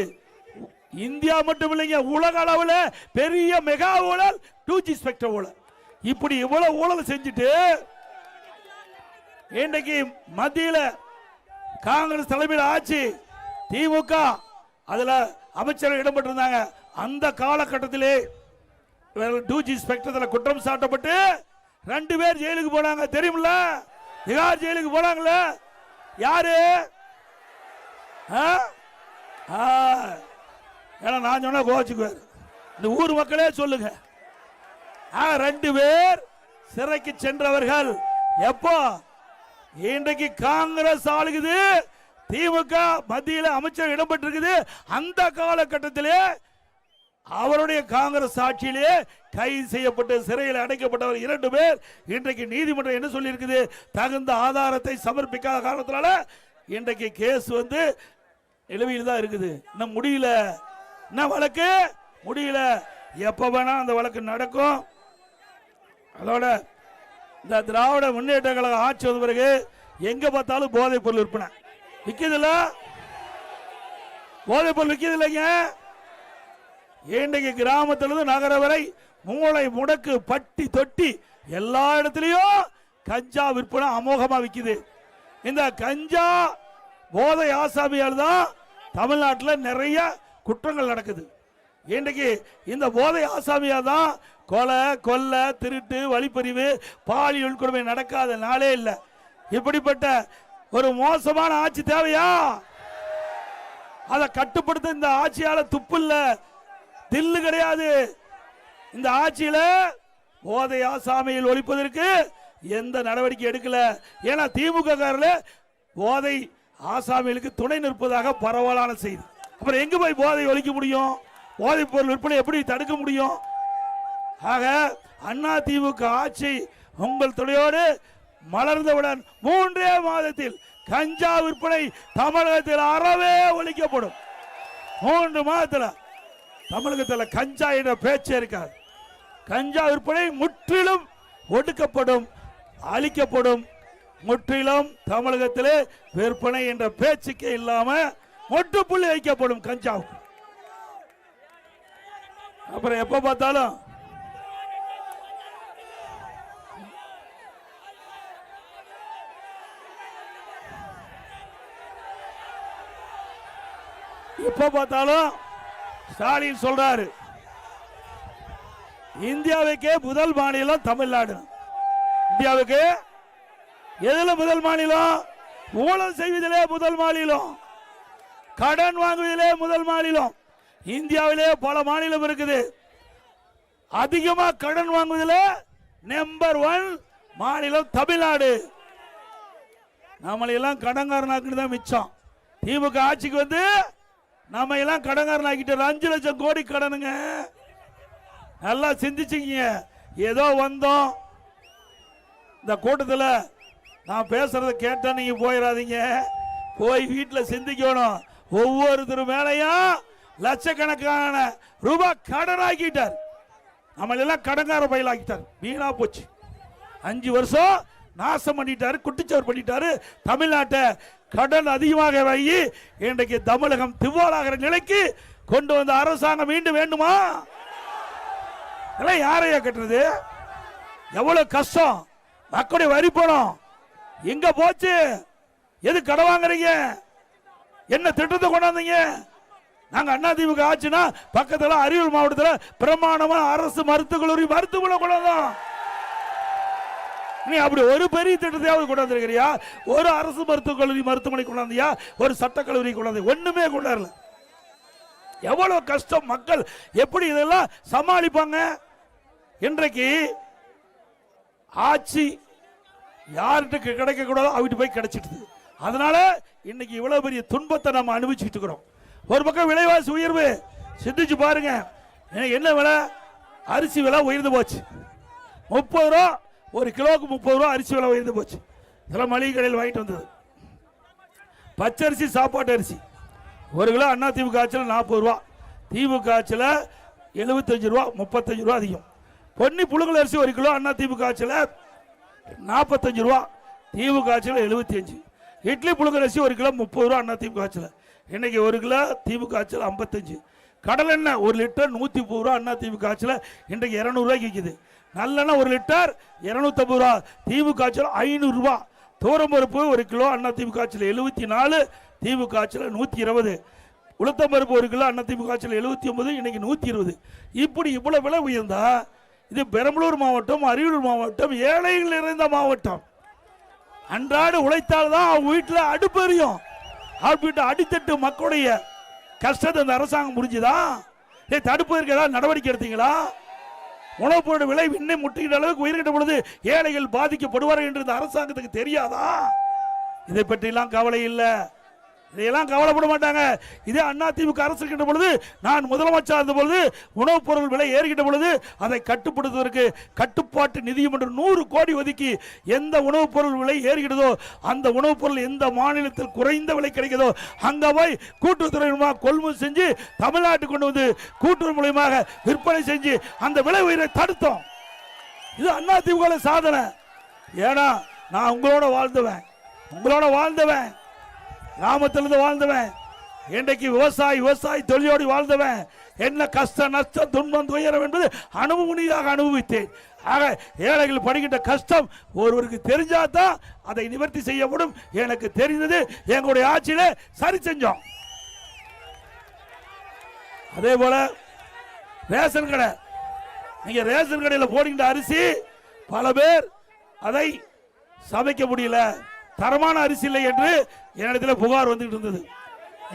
இந்தியா மட்டும் இல்லைங்க, உலக அளவில் பெரிய மெகா ஊழல் டூஜி ஸ்பெக்டர் ஊழல். இப்படி இவ்வளவு ஊழல் செஞ்சுட்டு இன்றைக்கு மத்தியில் காங்கிரஸ் தலைமையில் ஆட்சி, திமுக அதுல அமைச்சர்கள் இடம்பெற்றிருந்தாங்க. அந்த காலகட்டத்திலே டூஜி ஸ்பெக்டத்தில் குற்றம் சாட்டப்பட்டு 2 பேர் ஜெயிலுக்கு போனாங்க. தெரியுமில்ல? திகார் ஜெயிலுக்கு போனாங்கள. யாரு? ஏன்னா நான் சொன்னா கோச்சுக்குவார். இந்த ஊர் மக்களே சொல்லுங்க. 2 பேர் சிறைக்கு சென்றவர்கள். எப்போ? இன்றைக்கு காங்கிரஸ் ஆளுகுது, திமுக மத்தியில் அமைச்சர் இடம்பெற்றிருக்குது. அந்த காலகட்டத்திலே அவருடைய காங்கிரஸ் ஆட்சியிலே கைது செய்யப்பட்டு சிறையில் அடைக்கப்பட்டவர் 2 பேர். இன்றைக்கு நீதிமன்றம் என்ன சொல்லி இருக்குது? தகுந்த ஆதாரத்தை சமர்ப்பிக்காத காரணத்தினால இன்றைக்கு கேஸ் நிலுவையில் தான் இருக்குது. இன்னும் முடியல. என்ன வழக்கு? முடியல. எப்ப வேணா அந்த வழக்கு நடக்கும். அதோட இந்த திராவிட முன்னேற்ற கழக ஆட்சி வந்த பிறகு எங்க பார்த்தாலும் போதைப் பொருள் விற்பனை விற்குதுல்ல? போதைப் பொருள் விற்குது இல்லைங்க? இன்றைக்கு கிராமத்திலிருந்து நகர வரை மூளை முடக்கு பட்டி தொட்டி எல்லா இடத்திலையும் கஞ்சா விற்பனை அமோகமா விற்குது. இந்த கஞ்சா போதை ஆசாமியால் தான் தமிழ்நாட்டில் நிறைய குற்றங்கள் நடக்குது. இன்றைக்கு இந்த போதை ஆசாமியால் தான் கொலை, கொள்ளை, திருட்டு, வழிப்பறிவு, பாலியல் கொடுமை நடக்காத நாளே இல்லை. இப்படிப்பட்ட ஒரு மோசமான ஆட்சி தேவையா? அதை கட்டுப்படுத்த இந்த ஆட்சியால துப்பு இல்ல, தில்லு கிடையாது. இந்த ஆட்சியில போதை ஆசாமியில் ஒழிப்பதற்கு எந்த நடவடிக்கை எடுக்கல. ஏன்னா திமுக போதை ஆசாமிகளுக்கு துணை நிற்பதாக பரவலான செய்தி. அப்புறம் எங்க போய் போதை ஒழிக்க முடியும்? போதைப் பொருள் விற்பனை எப்படி தடுக்க முடியும்? ஆக அண்ணா திமுக ஆட்சி உங்கள் துணையோடு மலர்ந்தவுடன் 3 மாதத்தில் கஞ்சா விற்பனை தமிழகத்தில் அறவே ஒழிக்கப்படும். 3 மாதத்தில் தமிழகத்தில் கஞ்சா என்ற பேச்சே இருக்காது. கஞ்சா விற்பனை முற்றிலும் ஒடுக்கப்படும், அழிக்கப்படும். முற்றிலும் தமிழகத்திலே விற்பனை என்ற பேச்சுக்கே இல்லாம முற்றுப்புள்ளி வைக்கப்படும் கஞ்சாவுக்கு. அப்புறம் எப்ப பார்த்தாலும் ஸ்டாலின் சொல்றாரு, இந்தியாவுக்கே முதல் மாநிலம் தமிழ்நாடு. இந்தியாவுக்கு எதுல முதல் மாநிலம்? ஊழல் செய்வதிலே முதல் மாநிலம், கடன் வாங்குவதிலே முதல் மாநிலம். இந்தியாவிலே பல மாநிலம் இருக்குது. அதிகமா கடன் வாங்குவதிலே நம்பர் 1 மாநிலம் தமிழ்நாடு. நம்மளையெல்லாம் கடன்காரனாக்குன்னு தான் மிச்சம். திமுக ஆட்சிக்கு நம்ம எல்லாம் கடன்காரனாக்கிட்டு 5 லட்சம் கோடி கடனுங்க. நல்லா சிந்திச்சுங்க. ஏதோ வந்தோம். இந்த கூட்டத்தில் நான் பேசுறத கேட்டா நீங்க போயிடாதீங்க. போய் வீட்டில் சிந்திக்கணும். ஒவ்வொருத்தர் மேலையும் லட்சக்கணக்கான ரூபாய் கடனாக்கிட்டார். நம்மள எல்லாம் கடன்கார பயிலாக்கிட்டார். வீணா போச்சு. 5 வருஷம் நாசம் பண்ணிட்டாரு, குட்டிச்சவர் பண்ணிட்டாரு. தமிழ்நாட்டை கடன் அதிகமாக வாங்கி இன்றைக்கு தமிழகம் திவாலாகிற நிலைக்கு கொண்டு வந்த அரசாங்கம் மீண்டும் வேண்டுமா? யாரையா கட்டுறது? எவ்வளவு கஷ்டம். மக்களுடைய வரி பணம் எங்க போச்சு? எது கடன் வாங்குறீங்க? என்ன திட்டத்தை கொண்டாந்தீங்க? நாங்க அண்ணா திமுக ஆச்சுன்னா பக்கத்துல அரியலூர் மாவட்டத்தில் பிரமாணமா அரசு மருத்துவக் கல்லூரி மருத்துவமனை கொண்டாந்தோம். நீ அப்படி ஒரு பெரிய திட்டத்தையாவது கொண்டாந்துருக்கிறியா? ஒரு அரசு மருத்துவக் கல்லூரி மருத்துவமனை கொண்டாந்தியா? ஒரு சட்டக்கல்லூரி கொண்டாந்து? ஒண்ணுமே கொண்டாடல. எவ்வளவு கஷ்டம். மக்கள் எப்படி இதெல்லாம் சமாளிப்பாங்க? இன்றைக்கு ஆட்சி யார்கிட்ட கிடைக்க கூடாதோ அவட்டு போய் கிடைச்சிட்டு, அதனால இன்னைக்கு இவ்வளவு பெரிய துன்பத்தை நம்ம அனுபவிச்சுட்டு இருக்கிறோம். ஒரு பக்கம் விலைவாசி உயர்வு. சிந்திச்சு பாருங்க, என்ன விலை? அரிசி விலை உயர்ந்து போச்சு. 30 ரூபா ஒரு கிலோவுக்கு, 30 ரூபா அரிசி விலை உயர்ந்து போச்சு. இதெல்லாம் மளிகை கடையில் வாங்கிட்டு வந்தது. பச்சரிசி, சாப்பாட்டு அரிசி ஒரு கிலோ அண்ணா திமுக ஆட்சியில் 40 ரூபா, திமுக ஆட்சியில் 75 ரூபா, 35 ரூபா அதிகம். பொன்னி புழுங்கல் அரிசி ஒரு கிலோ அண்ணா திமுக ஆட்சியில் 45 ரூபா, திமுக ஆட்சியில் 75. இட்லி புழுங்கல் அரிசி ஒரு கிலோ 30 ரூபா அண்ணா திமுக ஆட்சியில், இன்னைக்கு ஒரு கிலோ திமுக ஆட்சியில் 55. கடலெண்ணெய் ஒரு லிட்டர் 130 ரூபா அண்ணா திமுக ஆட்சியில் இன்றைக்கு 200 ரூபாய்க்கு விற்கிது. நல்லெண்ணெய் ஒரு லிட்டர் 250 ரூபா, திமுக ஆட்சியில் 500 ரூபா. தூரம்பருப்பு ஒரு கிலோ அண்ணா திமுக ஆட்சியில் 74, திமுக ஆட்சியில் 120. உளுத்தம்பருப்பு ஒரு கிலோ அண்ணா திமுக ஆட்சியில் 79, இன்னைக்கு 120. இப்படி இவ்வளவு விலை உயர்ந்தா இது பெரம்பலூர் மாவட்டம், அரியலூர் மாவட்டம் ஏழைகள் நிறைந்த மாவட்டம். அன்றாடு உழைத்தால்தான் அவங்க வீட்டில் அடுப்பெரியும். அவங்க அடித்தட்டு மக்களுடைய கஷ்டத்தை இந்த அரசாங்கம் புரிஞ்சுதா? தடுப்பதற்கு ஏதாவது நடவடிக்கை எடுத்தீங்களா? உணவுப் பொருள் விலை இன்னும் முட்டுகின்ற அளவுக்கு உயர்கின்ற பொழுது ஏழைகள் பாதிக்கப்படுவார்கள் என்று இந்த அரசாங்கத்துக்கு தெரியாதா? இதை பற்றியெல்லாம் கவலை இல்லை, இதையெல்லாம் கவலைப்பட மாட்டாங்க. இதே அண்ணா திமுக அரசு இருக்கின்ற பொழுது, நான் முதலமைச்சர் இருந்த பொழுது உணவுப் பொருள் விலை ஏறுகின்ற பொழுது அதை கட்டுப்படுத்துவதற்கு கட்டுப்பாட்டு நிதியம் என்று 100 கோடி ஒதுக்கி எந்த உணவுப் பொருள் விலை ஏறுகிறதோ அந்த உணவுப் பொருள் எந்த மாநிலத்தில் குறைந்த விலை கிடைக்கிறதோ அங்க போய் கூட்டுறவுத்துறை மூலமாக கொள்முதல் செஞ்சு தமிழ்நாட்டுக்கு கொண்டு வந்து கூட்டுறவு மூலமாக விற்பனை செஞ்சு அந்த விலை உயரை தடுத்தோம். இது அண்ணா திமுக சாதனை. ஏன்னா நான் உங்களோட வாழ்ந்தவன், கிராமத்திலிருந்து வாழ்ந்தவன், இன்றைக்கு விவசாயி தொழிலோடு வாழ்ந்தவன். என்ன கஷ்ட நஷ்டம் துன்பம் துயரம் என்பது அனுபவனியாக அனுபவித்தேன். ஆக ஏழைகள் படுகின்ற கஷ்டம் ஒருவருக்கு தெரிஞ்சாதான் அதை நிவர்த்தி செய்யப்படும். எனக்கு தெரிந்தது, எங்களுடைய ஆட்சியில சரி செஞ்சோம். அதே போல ரேஷன் கடை, நீங்க ரேஷன் கடையில் போடுகின்ற அரிசி பல பேர் அதை சமைக்க முடியல, தரமான அரிசி இல்லை என்று என்னிடத்தில் புகார் வந்துட்டு இருந்தது.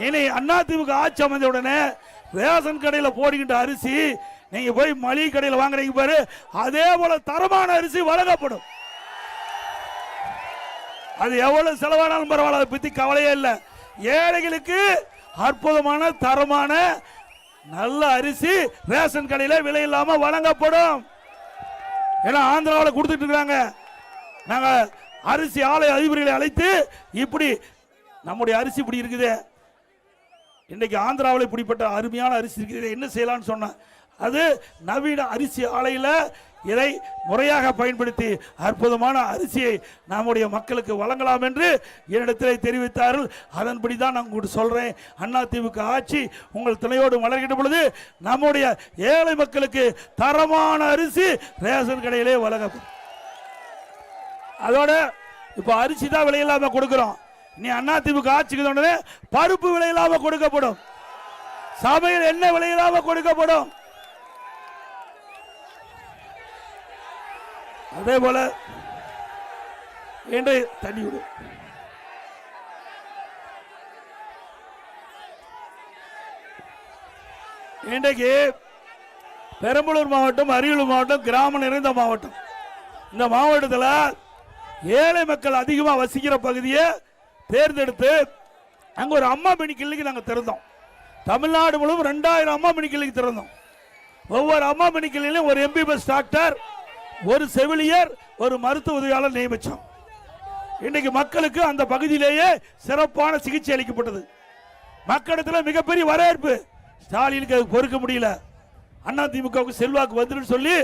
இனி அண்ணா திமுக ஆட்சி அமைந்த உடனே ரேஷன் கடையில் போடுகின்ற அரிசி நீங்க போய் மளிகை கடையில் வாங்குறீங்க பாரு, அதே போல தரமான அரிசி வழங்கப்படும். அது எவ்வளவு செலவானாலும் பரவாயில்ல, அதை பத்தி கவலையே இல்லை. ஏழைகளுக்கு அற்புதமான தரமான நல்ல அரிசி ரேஷன் கடையில் விலை இல்லாம வழங்கப்படும். ஏன்னா ஆந்திராவில் கொடுத்துட்டு இருக்காங்க. நாங்க அரிசி ஆலை அதிபர்களை அழைத்து இப்படி நம்முடைய அரிசி இப்படி இருக்குது, இன்னைக்கு ஆந்திராவில் இப்படிப்பட்ட அருமையான அரிசி இருக்குது, என்ன செய்யலாம்னு சொன்ன அது நவீன அரிசி ஆலையில் இதை முறையாக பயன்படுத்தி அற்புதமான அரிசியை நம்முடைய மக்களுக்கு வழங்கலாம் என்று என்னிடத்தில் தெரிவித்தார்கள். அதன்படி தான் நான் உங்களுக்கு சொல்றேன், அதிமுக ஆட்சி உங்கள் துணையோடு மலர்கின்ற பொழுது நம்முடைய ஏழை மக்களுக்கு தரமான அரிசி ரேஷன் கடையிலே வழங்கப்படும். அதோட இப்ப அரிசி தான் விலையில்லாம கொடுக்கிறோம். நீ அதிமுக ஆட்சிக்கு உடனே பருப்பு விலையில்லாம கொடுக்கப்படும், சமையல் எண்ணெய் விலையில்லாம கொடுக்கப்படும். அதே போல தண்ணி விடு, இன்றைக்கு பெரம்பலூர் மாவட்டம், அரியலூர் மாவட்டம் கிராமம் நிறைந்த மாவட்டம். இந்த மாவட்டத்தில் ஏழை மக்கள் அதிகமாக வசிக்கிற பகுதியை தேர்ந்தெடுத்து அங்கே ஒரு அம்மா மினி கிளினிக் நாங்கள் திறந்தோம். தமிழ்நாடு முழுவதும் 2000 அம்மா மினி கிளினிக் திறந்தோம். ஒவ்வொரு அம்மா மினி கிளினிலும் ஒரு MBBS டாக்டர், ஒரு செவிலியர், ஒரு மருத்துவ உதவியாளர் நியமித்தோம். இன்னைக்கு மக்களுக்கு அந்த பகுதியிலேயே சிறப்பான சிகிச்சை அளிக்கப்பட்டது. மக்களிடத்தில் மிகப்பெரிய வரவேற்பு. ஸ்டாலினுக்கு அது பொறுக்க முடியல, அதிமுகவுக்கு செல்வாக்கு வந்துன்னு சொல்லி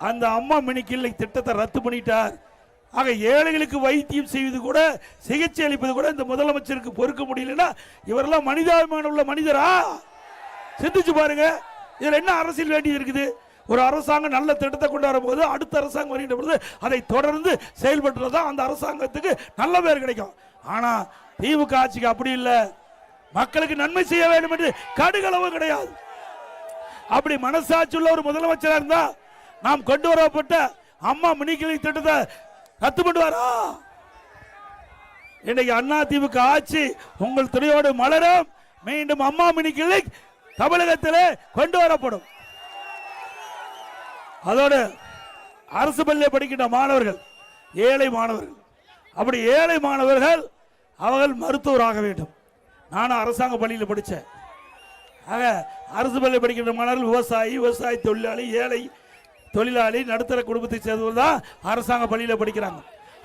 அந்த அம்மா மினி கிளினிக் திட்டத்தை ரத்து பண்ணிட்டார். ஆக ஏழைகளுக்கு வைத்தியம் செய்வது கூட, சிகிச்சை அளிப்பது கூட இந்த முதலமைச்சருக்கு பொறுக்க முடியலன்னா இவரெல்லாம் மனிதாபிமானம் உள்ள மனிதரா? சிந்திச்சு பாருங்க. இதுல என்ன அரசியல் வேண்டியது இருக்குது? ஒரு அரசாங்கம் நல்ல திட்டத்தை கொண்டு வரும்போது அடுத்த அரசாங்கம் வருகின்ற பொழுது அதை தொடர்ந்து செயல்பட்டுதான் அந்த அரசாங்கத்துக்கு நல்ல பேர் கிடைக்கும். ஆனா திமுக ஆட்சிக்கு அப்படி இல்லை. மக்களுக்கு நன்மை செய்ய வேண்டும் என்று கடுகளவு கிடையாது. அப்படி மனசாட்சி உள்ள ஒரு முதலமைச்சராக இருந்தா நாம் கொண்டு வரப்பட்ட அம்மா மினி கிளினிக் திட்டத்தை ரத்து பண்ணுவாரா? இன்னைக்கு அதிமுக ஆட்சி உங்கள் துணையோடு மலரும். மீண்டும் அம்மா மினி கிளினிக் தமிழகத்திலே கொண்டு வரப்படும். அதோடு அரசு பள்ளியில் படிக்கின்ற மாணவர்கள், ஏழை மாணவர்கள், அப்படி ஏழை மாணவர்கள் அவர்கள் மருத்துவராக வேண்டும். நானும் அரசாங்க பள்ளியில் படித்தேன். ஆக அரசு பள்ளி படிக்கின்ற மாணவர்கள் விவசாய தொழிலாளி, ஏழை தொழிலாளி, நடுத்தர குடும்பத்தை சேர்ந்தவர்கள் தான் அரசாங்க பள்ளியில் படிக்கிறாங்க.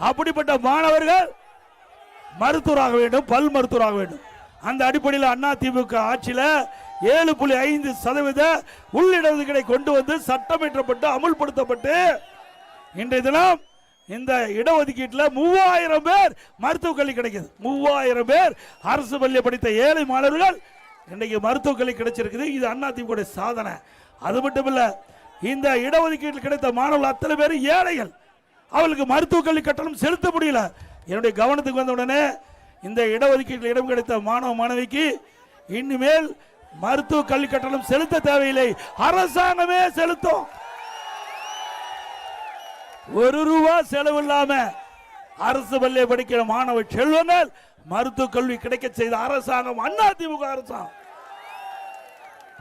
அப்படிப்பட்ட மாணவர்கள் மருத்துவராக வேண்டும், பல் மருத்துவராக வேண்டும். அந்த அடிப்படையில் அதிமுக ஆட்சியில் 7.5% உள்ளிடஒதுக்கீடை கொண்டு வந்து சட்டம் இயற்றப்பட்டு அமுல்படுத்தப்பட்டு இன்றைய தினம் இந்த இடஒதுக்கீட்டில் 3000 பேர் மருத்துவக் கல்வி கிடைக்குது. 3000 பேர் அரசு பள்ளியை படித்த ஏழை மாணவர்கள் இன்றைக்கு மருத்துவக் கல்வி கிடைச்சிருக்குது. இது அதிமுக சாதனை. அது மட்டும் இல்ல, இந்த இடஒதுக்கீட்டில் கிடைத்த மாணவர்கள் அத்தனை பேர் ஏழைகள். அவர்களுக்கு மருத்துவக் கல்வி கட்டணம் செலுத்த முடியல. என்னுடைய கவனத்துக்கு வந்த உடனே இந்த இடஒதுக்கீட்டில் இடம் கிடைத்த மாணவ மாணவிக்கு இனிமேல் மருத்துவ கல்வி கட்டணம் செலுத்த தேவையில்லை, அரசாங்கமே செலுத்தும். ₹1 செலவு இல்லாம அரசு பள்ளியை படிக்கிற மாணவ செல்வங்கள் மருத்துவ கல்வி கிடைக்க செய்த அரசாங்கம் அதிமுக அரசாங்கம்.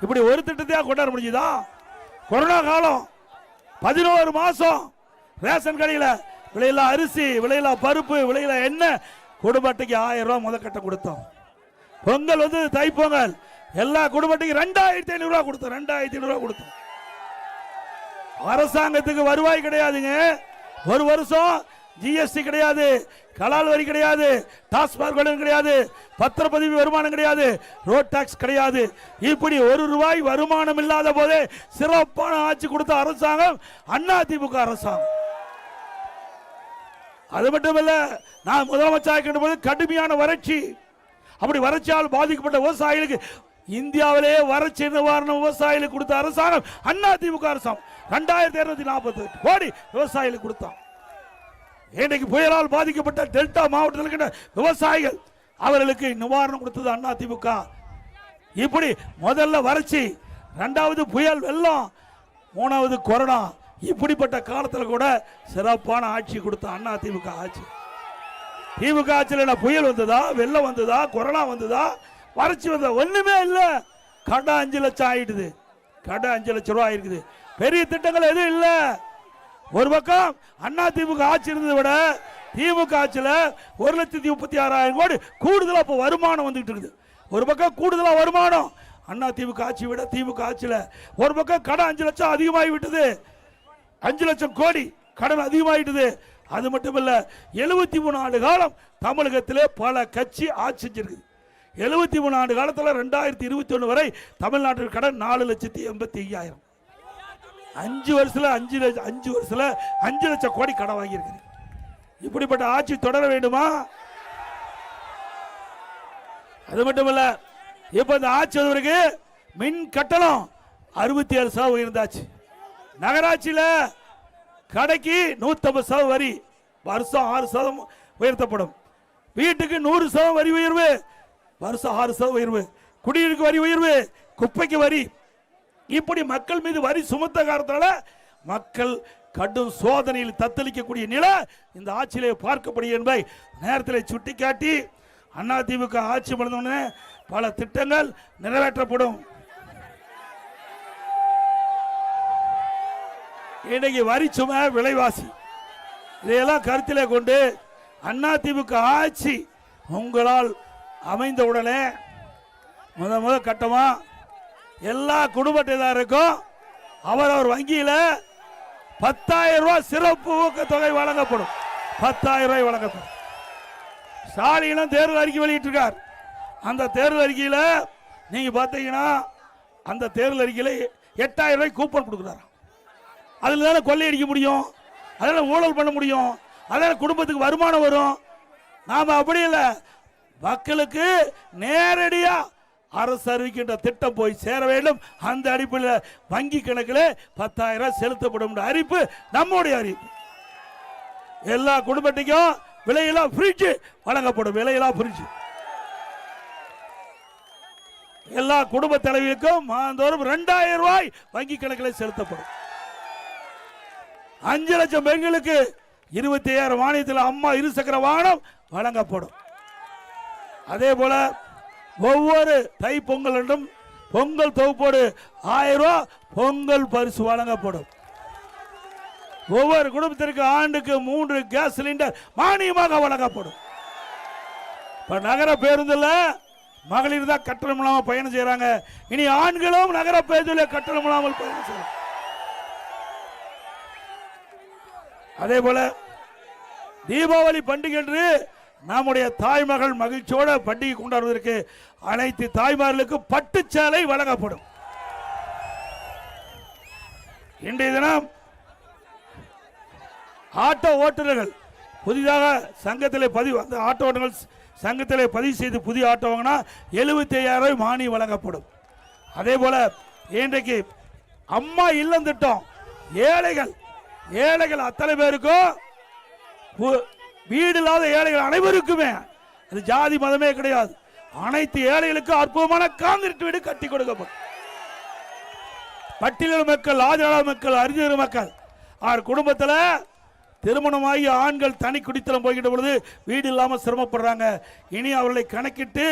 இப்படி ஒரு திட்டத்தையா கொண்டாட முடியுதா? கொரோனா காலம் 11 மாசம் ரேஷன் கடையில் விலையில்லா அரிசி, விலையில்லா பருப்பு, விலையில்லா எண்ணெய், குடும்ப அட்டைக்கு ₹1000 முதற்கட்ட கொடுத்தோம். பொங்கல் வந்து தைப்பொங்கல் எல்லா குடும்ப அட்டைக்கு ₹2500 கொடுத்தோம். ₹2500 கொடுத்தோம். அரசாங்கத்துக்கு வருவாய் கிடையாதுங்க. ஒரு வருஷம் ஜிஎஸ்டி கிடையாது, கலால் வரி கிடையாது, டாஸ்மாக் கிடையாது, பத்திரப்பதிவு வருமானம் கிடையாது, ரோட் டாக்ஸ் கிடையாது. இப்படி ₹1 வருமானம் இல்லாத போதே சிறப்பான ஆட்சி கொடுத்த அரசாங்கம் அதிமுக அரசாங்கம். அது மட்டுமல்ல, நான் முதலமைச்சர் போது கடுமையான வறட்சி, அப்படி வறட்சியால் பாதிக்கப்பட்ட விவசாயிகளுக்கு இந்தியாவிலே வறட்சி நிவாரணம் விவசாயிகளுக்கு கொடுத்த அரசாங்கம் அதிமுக அரசாங்கம். 2248 கோடி விவசாயிகளுக்கு கொடுத்தோம். இன்றைக்கு புயலால் பாதிக்கப்பட்ட டெல்டா மாவட்டத்தில் இருக்கின்ற விவசாயிகள் அவர்களுக்கு நிவாரணம் கொடுத்தது அதிமுக. இப்படி முதல்ல வறட்சி, இரண்டாவது புயல் வெள்ளம், மூணாவது கொரோனா, இப்படிப்பட்ட காலத்தில் கூட சிறப்பான ஆட்சி கொடுத்த அதிமுக ஆட்சி. திமுக ஆட்சியில் புயல் வந்ததா, வெள்ளம் வந்ததா, கொரோனா வந்ததா, வறட்சி வந்ததா? ஒண்ணுமே இல்லை. கடை 5 லட்சம் ஆயிடுது. கடை 5 லட்சம் ரூபாய் இருக்குது. பெரிய திட்டங்கள் எதுவும் இல்லை. ஒரு பக்கம் அதிமுக ஆட்சி இருந்ததை விட திமுக ஆட்சியில் 1,36,000 கோடி கூடுதலா இப்போ வருமானம் வந்துகிட்டு இருக்குது. ஒரு பக்கம் கூடுதலா வருமானம் அதிமுக ஆட்சி விட திமுக ஆட்சியில். ஒரு பக்கம் கடன் 5 லட்சம் அதிகமாகி விட்டது. 5 லட்சம் கோடி கடன் அதிகமாகிட்டது. அது மட்டுமல்ல, 73 ஆண்டு காலம் தமிழகத்திலே பல கட்சி ஆட்சி செஞ்சிருக்கு. 73 ஆண்டு காலத்தில் 2021 வரை தமிழ்நாட்டில் கடன் 4,85,000. 5 வருஷத்துல 5 லட்சம் கோடி கடன் வாங்கியிருக்கு. இப்படிப்பட்ட ஆட்சி தொடர வேண்டுமா? அது மட்டுமல்ல, இப்ப இந்த ஆட்சி வந்தவருக்கு மின் கட்டணம் 67% உயர்ந்தாச்சு. நகராட்சியில் கடைக்கு 150% வரி, வருஷம் 6% உயர்த்தப்படும். வீட்டுக்கு 100% வரி உயர்வு, வருஷம் 6% உயர்வு. குடிநீருக்கு வரி உயர்வு, குப்பைக்கு வரி. இப்படி மக்கள் மீது வரி சுமத்த காரணத்தால மக்கள் கடும் சோதனையில் தத்தளிக்கக்கூடிய நிலை இந்த ஆட்சியிலே பார்க்கப்படுகிறது என்பதை நேரத்தில் சுட்டிக்காட்டி, அதிமுக ஆட்சி பண்ண பல திட்டங்கள் நிறைவேற்றப்படும். இன்னைக்கு வரி சுமை, விலைவாசி, இதையெல்லாம் கருத்திலே கொண்டு அதிமுக ஆட்சி உங்களால் அமைந்த உடனே முதல் கட்டமா எல்லா குடும்ப அட்டைதாரருக்கும் அவர் வங்கியில் 10,000 ரூபாய் சிறப்பு ஊக்கத்தொகை வழங்கப்படும். 10,000 ரூபாய் வழங்கப்படும். ஸ்டாலினும் தேர்தல் அறிக்கை வெளியிட்டிருக்கார். அந்த தேர்தல் அறிக்கையில் நீங்க பார்த்தீங்கன்னா, அந்த தேர்தல் அறிக்கையில் 8,000 ரூபாய் கூப்பன் கொடுக்குறாரு. அதில் தானே கொள்ளையடிக்க முடியும், அதில் ஊழல் பண்ண முடியும், அதில் குடும்பத்துக்கு வருமானம் வரும். நாம அப்படி இல்லை, மக்களுக்கு நேரடியா அரசு அறிவிக்கின்ற திட்டம் போய் சேர வேண்டும். அந்த அடிப்படையில் வங்கி கணக்கில் 10,000 ரூபாய் செலுத்தப்படும் அறிவிப்பு நம்முடைய அறிவிப்பு. எல்லா குடும்பத்துக்கும் விலையில்லா ஃப்ரிட்ஜ் வழங்கப்படும். விலையில்லா ஃப்ரிட்ஜ் எல்லா குடும்ப தலைவிக்கும் மாதந்தோறும் 2,000 ரூபாய் வங்கி கணக்கில் செலுத்தப்படும். 5 லட்சம் பெண்களுக்கு 25,000 மானியத்தில் அம்மா இருசக்கர வாகனம் வழங்கப்படும். அதே போல ஒவ்வொரு தை பொங்கல் என்றும் பொங்கல் தொகுப்போடு 1000 ரூபாய் பொங்கல் பரிசு வழங்கப்படும். ஒவ்வொரு குடும்பத்திற்கு ஆண்டுக்கு 3 கேஸ் சிலிண்டர் மானியமாக வழங்கப்படும். நகர பேருந்தில் மகளிர் தான் கட்டணம் இல்லாமல் பயணம் செய்யறாங்க. இனி ஆண்களும் நகர பேருந்தில் கட்டணம் இல்லாமல் பயணம் செய்யறாங்க. அதே போல தீபாவளி பண்டிகை என்று நம்முடைய தாய்மகள் மகிழ்ச்சியோட பண்டிகை கொண்டாடுவதற்கு அனைத்து தாய்மார்களுக்கு பட்டுச்சேலை வழங்கப்படும். இன்றைய தினம் ஆட்டோ ஓட்டுநர்கள் புதிதாக சங்கத்தில் பதிவு அந்த ஆட்டோ ஓட்டுநர்கள் சங்கத்தில் பதிவு செய்து புதிய ஆட்டோ வாங்கினா 75,000 மானியம் வழங்கப்படும். அதே போல இன்றைக்கு அம்மா இல்லம் திட்டம் ஏழைகள் அத்தனை பேருக்கும் வீடு இல்லாத ஏழைகள் அனைவருக்குமே அது ஜாதி மதமே கிடையாது. அனைத்து ஏழைகளுக்கும் அற்புதமான காங்கிரீட் வீடு கட்டி கொடுக்கப்படும். பட்டியல் மக்கள், ஆதிவாசி மக்கள், அறிஞர் மக்கள் அவர் குடும்பத்தில் திருமணமாகி ஆண்கள் தனி குடித்தனம் போய்கிட்ட பொழுது வீடு இல்லாமல் சிரமப்படுறாங்க. இனி அவர்களை கணக்கிட்டு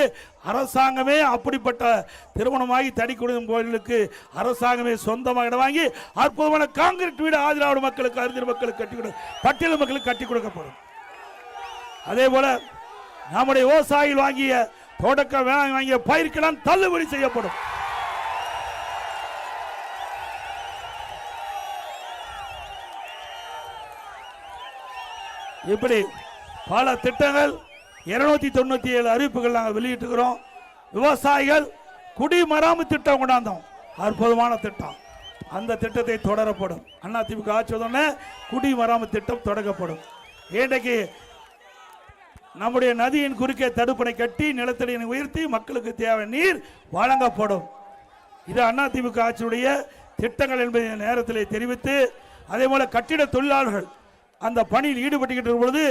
அரசாங்கமே அப்படிப்பட்ட திருமணமாகி தனி குடித்தனம் கோயிலுக்கு அரசாங்கமே சொந்தமாக இடம் வாங்கி அற்புதமான காங்கிரீட் வீடு ஆதிராவிட மக்களுக்கு, அறிஞர் மக்களுக்கு கட்டி கொடு, பட்டியல் மக்களுக்கு கட்டி கொடுக்கப்படும். அதே போல நம்முடைய விவசாயிகள் வாங்கிய தொடக்க வேளாண் வாங்கிய பயிர்க்கெல்லாம் தள்ளுபடி செய்யப்படும். இப்படி பல திட்டங்கள் 297 அறிவிப்புகள் நாங்கள் வெளியிட்டுக்கிறோம். விவசாயிகள் குடிமராமத்து திட்டம் கொண்டாந்தோம், அற்புதமான திட்டம். அந்த திட்டத்தை தொடரப்படும். அதிமுக ஆட்சி வந்தோடனே குடிமராமத்து திட்டம் தொடங்கப்படும். இன்றைக்கு நம்முடைய நதியின் குறுக்கே தடுப்பணை கட்டி நிலத்தடியை உயர்த்தி மக்களுக்கு தேவை நீர் வழங்கப்படும். இது அதிமுக ஆட்சியுடைய திட்டங்கள் என்பதை நேரத்தில் தெரிவித்து, அதே போல கட்டிட தொழிலாளர்கள் அந்த பணியில் ஈடுபட்டுகின்ற பொழுது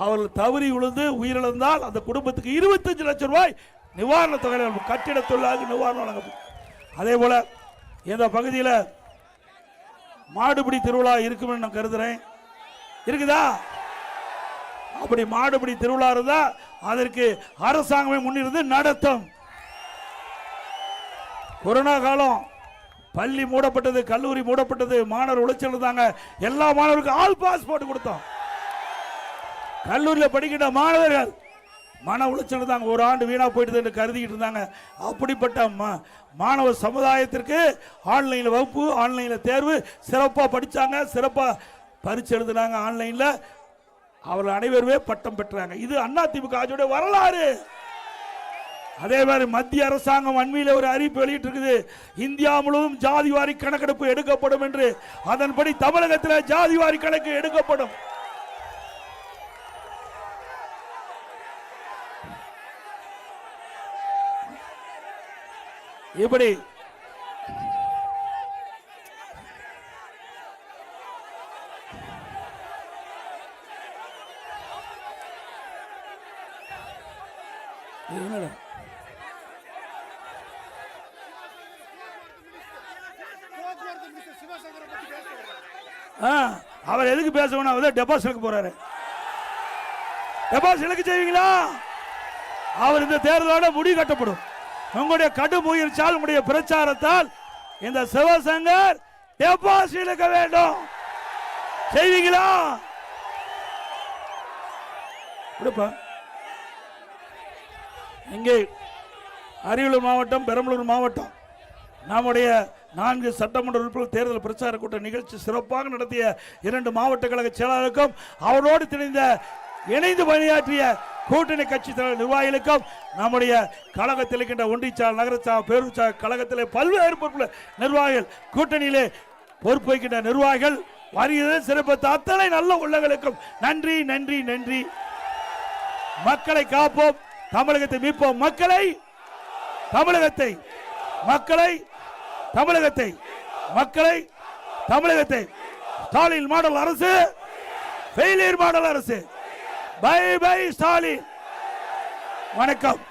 அவர்கள் தவறி விழுந்து உயிரிழந்தால் அந்த குடும்பத்துக்கு 25 லட்சம் ரூபாய் நிவாரண தொகை கட்டிட தொழிலாளர்கள் நிவாரணம் வழங்கப்படும். அதே போல இந்த பகுதியில் மாடுபிடி திருவிழா இருக்கும் நான் கருதுறேன். இருக்குதா? அப்படி மாடுபிடி திருவிழா இருந்தா அதற்கு அரசாங்கமே முன்னிருந்து நடத்தும். கொரோனா காலம், பள்ளி மூடப்பட்டது, கல்லூரி மூடப்பட்டது, மாணவர் உழைச்சல் இருந்தாங்க. எல்லா மாணவருக்கும் ஆல் பாஸ் போட்டு கொடுத்தோம். கல்லூரியில் படிக்கின்ற மாணவர்கள் மன உளைச்சல் இருந்தாங்க, ஒரு ஆண்டு வீணா போயிட்டு என்று கருதிக்கிட்டு இருந்தாங்க. அப்படிப்பட்ட மாணவ சமுதாயத்திற்கு ஆன்லைனில் வகுப்பு, ஆன்லைனில் தேர்வு, சிறப்பாக படித்தாங்க, சிறப்பாக பரீட்சை எழுதினாங்க ஆன்லைனில். அவர்கள் அனைவருமே பட்டம் பெற்றாங்க. இது அதிமுக ஆட்சியுடைய வரலாறு. அதே மாதிரி மத்திய அரசாங்கம் அண்மையில் ஒரு அறிவிப்பு வெளியிட்டிருக்குது, இந்தியா முழுவதும் ஜாதிவாரி கணக்கெடுப்பு எடுக்கப்படும் என்று. அதன்படி தமிழகத்தில் ஜாதிவாரி கணக்கு எடுக்கப்படும். இப்படி அவர் எதுக்கு பேசணும்? டெபாசிட் போறாரு. டெபாசிட் இலக்கு செய்வீங்களா? அவர் இந்த தேர்தலோட முடிவு கட்டப்படும். உங்களுடைய கடும் முயற்சியால், உங்களுடைய பிரச்சாரத்தால் இந்த சிவசங்கர் டெபாசிட் இழக்க வேண்டும். செய்வீங்களா? இங்கே அரியலூர் மாவட்டம், பெரம்பலூர் மாவட்டம் நம்முடைய 4 சட்டமன்ற உறுப்பினர் தேர்தல் பிரச்சார கூட்ட நிகழ்ச்சி சிறப்பாக நடத்திய 2 மாவட்ட கழக செயலாளருக்கும் அவரோடு இணைந்து பணியாற்றிய கூட்டணி கட்சி தலைவர் நிர்வாகிகளுக்கும் நம்முடைய கழகத்தில் இருக்கின்ற ஒன்றியச்சால், நகரச்சால், பேரூர்ச்சால் கழகத்திலே பல்வேறு பொறுப்பு நிர்வாகிகள், கூட்டணியிலே பொறுப்பு வைக்கின்ற நிர்வாகிகள் வருகிறது சிறப்பித்த அத்தனை நல்ல உள்ளங்களுக்கும் நன்றி நன்றி நன்றி. மக்களை காப்போம், தமிழகத்தை மீட்போம். தமிழகத்தை ஸ்டாலின் மாடல் அரசு, ஃபெயிலியர் மாடல் அரசு. Bye bye Stalin. வணக்கம்.